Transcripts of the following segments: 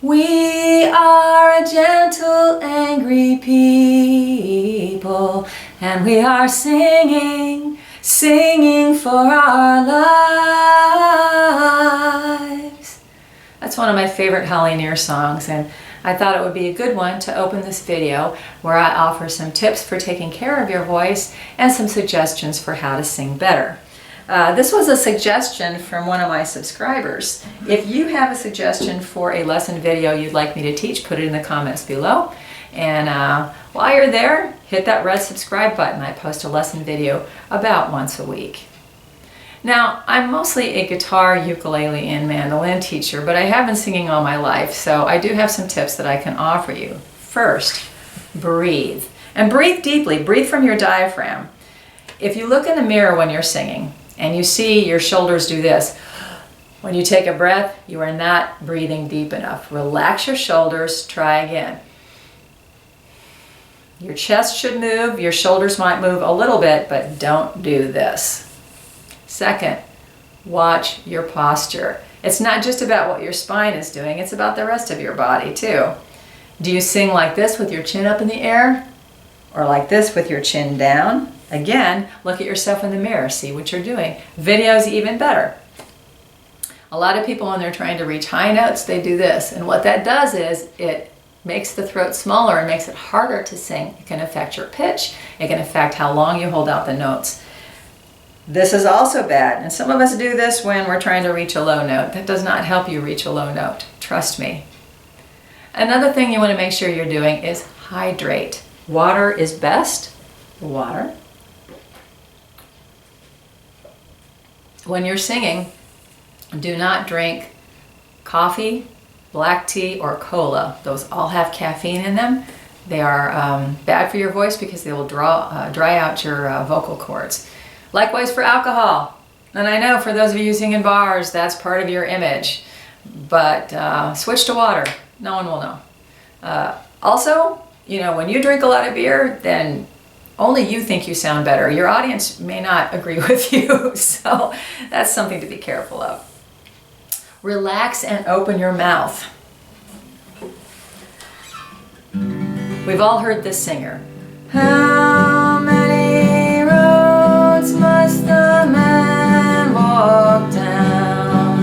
We are a gentle, angry people, and we are singing, singing for our lives. That's one of my favorite Holly Near songs, and I thought it would be a good one to open this video where I offer some tips for taking care of your voice and some suggestions for how to sing better. This was a suggestion from one of my subscribers. If you have a suggestion for a lesson video you'd like me to teach, put it in the comments below. And while you're there, hit that red subscribe button. I post a lesson video about once a week. Now, I'm mostly a guitar, ukulele, and mandolin teacher, but I have been singing all my life, so I do have some tips that I can offer you. First, breathe. And breathe deeply. Breathe from your diaphragm. If you look in the mirror when you're singing, and you see your shoulders do this, when you take a breath, you are not breathing deep enough. Relax your shoulders, try again. Your chest should move, your shoulders might move a little bit, but don't do this. Second, watch your posture. It's not just about what your spine is doing, it's about the rest of your body too. Do you sing like this with your chin up in the air? Or like this with your chin down? Again, look at yourself in the mirror, see what you're doing. Video's even better. A lot of people, when they're trying to reach high notes, they do this. And what that does is it makes the throat smaller and makes it harder to sing. It can affect your pitch. It can affect how long you hold out the notes. This is also bad. And some of us do this when we're trying to reach a low note. That does not help you reach a low note. Trust me. Another thing you want to make sure you're doing is hydrate. Water is best. Water. When you're singing, do not drink coffee, black tea, or cola. Those all have caffeine in them. They are bad for your voice because they will dry out your vocal cords. Likewise for alcohol. And I know for those of you who sing in bars, that's part of your image. But switch to water. No one will know. Also, you know, when you drink a lot of beer, then only you think you sound better. Your audience may not agree with you, so that's something to be careful of. Relax and open your mouth. We've all heard this singer. How many roads must a man walk down?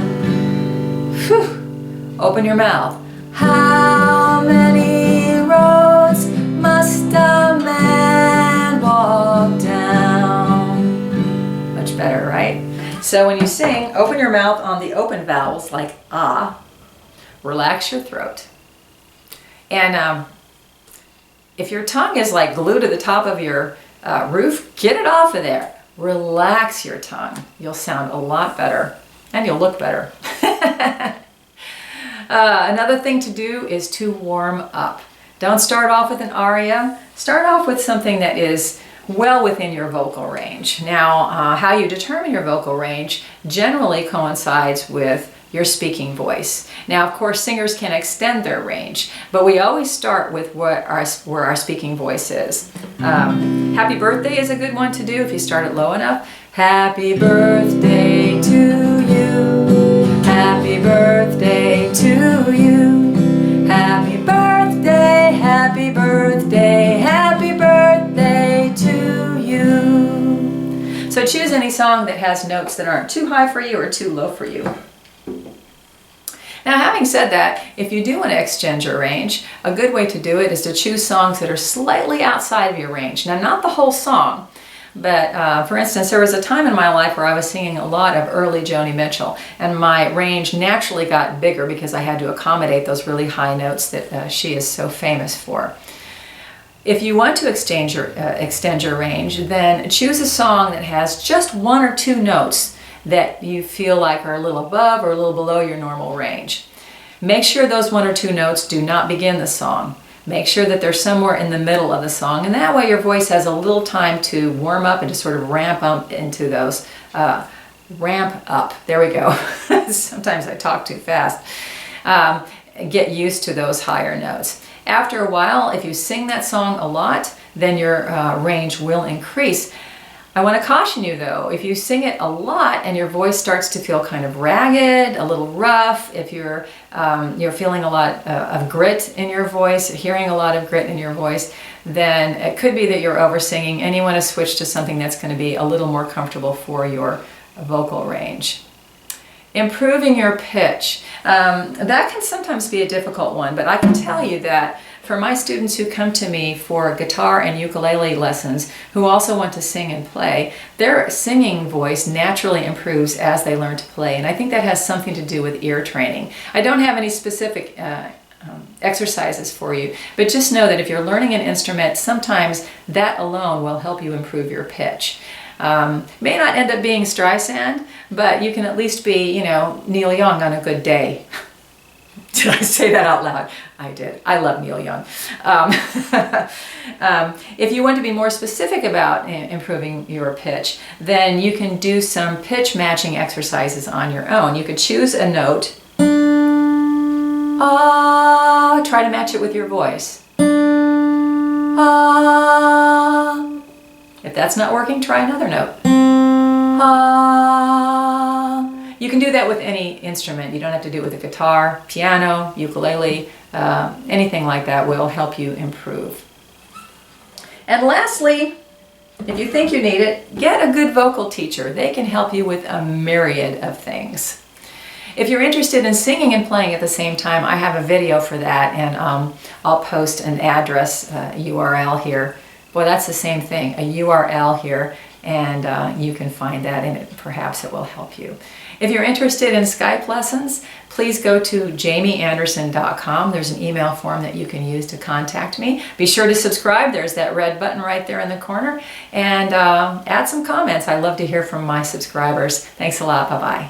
Whew. Open your mouth. How many roads must a man walk down? Much better, right? So when you sing, open your mouth on the open vowels like ah. Relax your throat. And if your tongue is like glued to the top of your roof, get it off of there. Relax your tongue. You'll sound a lot better and you'll look better. Another thing to do is to warm up. Don't start off with an aria. Start off with something that is well within your vocal range. Now, how you determine your vocal range generally coincides with your speaking voice. Now, of course, singers can extend their range, but we always start with where our speaking voice is. Happy birthday is a good one to do if you start it low enough. Happy birthday to you. Happy birthday to you. Happy birthday, happy birthday, happy birthday to you. So choose any song that has notes that aren't too high for you or too low for you. Now, having said that, if you do want to extend your range, a good way to do it is to choose songs that are slightly outside of your range. Now, not the whole song, but for instance, there was a time in my life where I was singing a lot of early Joni Mitchell, and my range naturally got bigger because I had to accommodate those really high notes that she is so famous for. If you want to extend your range, then choose a song that has just one or two notes that you feel like are a little above or a little below your normal range. Make sure those one or two notes do not begin the song. Make sure that they're somewhere in the middle of the song, and that way your voice has a little time to warm up and to sort of ramp up into those, ramp up, there we go. Sometimes I talk too fast. Get used to those higher notes. After a while, if you sing that song a lot, then your range will increase. I want to caution you though, if you sing it a lot and your voice starts to feel kind of ragged, a little rough, if you're feeling a lot of grit in your voice, hearing a lot of grit in your voice, then it could be that you're over singing and you want to switch to something that's going to be a little more comfortable for your vocal range. Improving your pitch. That can sometimes be a difficult one, but I can tell you that for my students who come to me for guitar and ukulele lessons, who also want to sing and play, their singing voice naturally improves as they learn to play. And I think that has something to do with ear training. I don't have any specific exercises for you, but just know that if you're learning an instrument, sometimes that alone will help you improve your pitch. May not end up being Streisand, but you can at least be, Neil Young on a good day. Did I say that out loud? I did. I love Neil Young. If you want to be more specific about improving your pitch, then you can do some pitch matching exercises on your own. You could choose a note. Try to match it with your voice. If that's not working, try another note. You can do that with any instrument. You don't have to do it with a guitar, piano, ukulele, anything like that will help you improve. And lastly, if you think you need it, get a good vocal teacher. They can help you with a myriad of things. If you're interested in singing and playing at the same time, I have a video for that, and I'll post an address, URL here. Boy, that's the same thing, a URL here, and you can find that, and perhaps it will help you. If you're interested in Skype lessons, please go to jamieanderson.com. There's an email form that you can use to contact me. Be sure to subscribe. There's that red button right there in the corner. And add some comments. I love to hear from my subscribers. Thanks a lot. Bye-bye.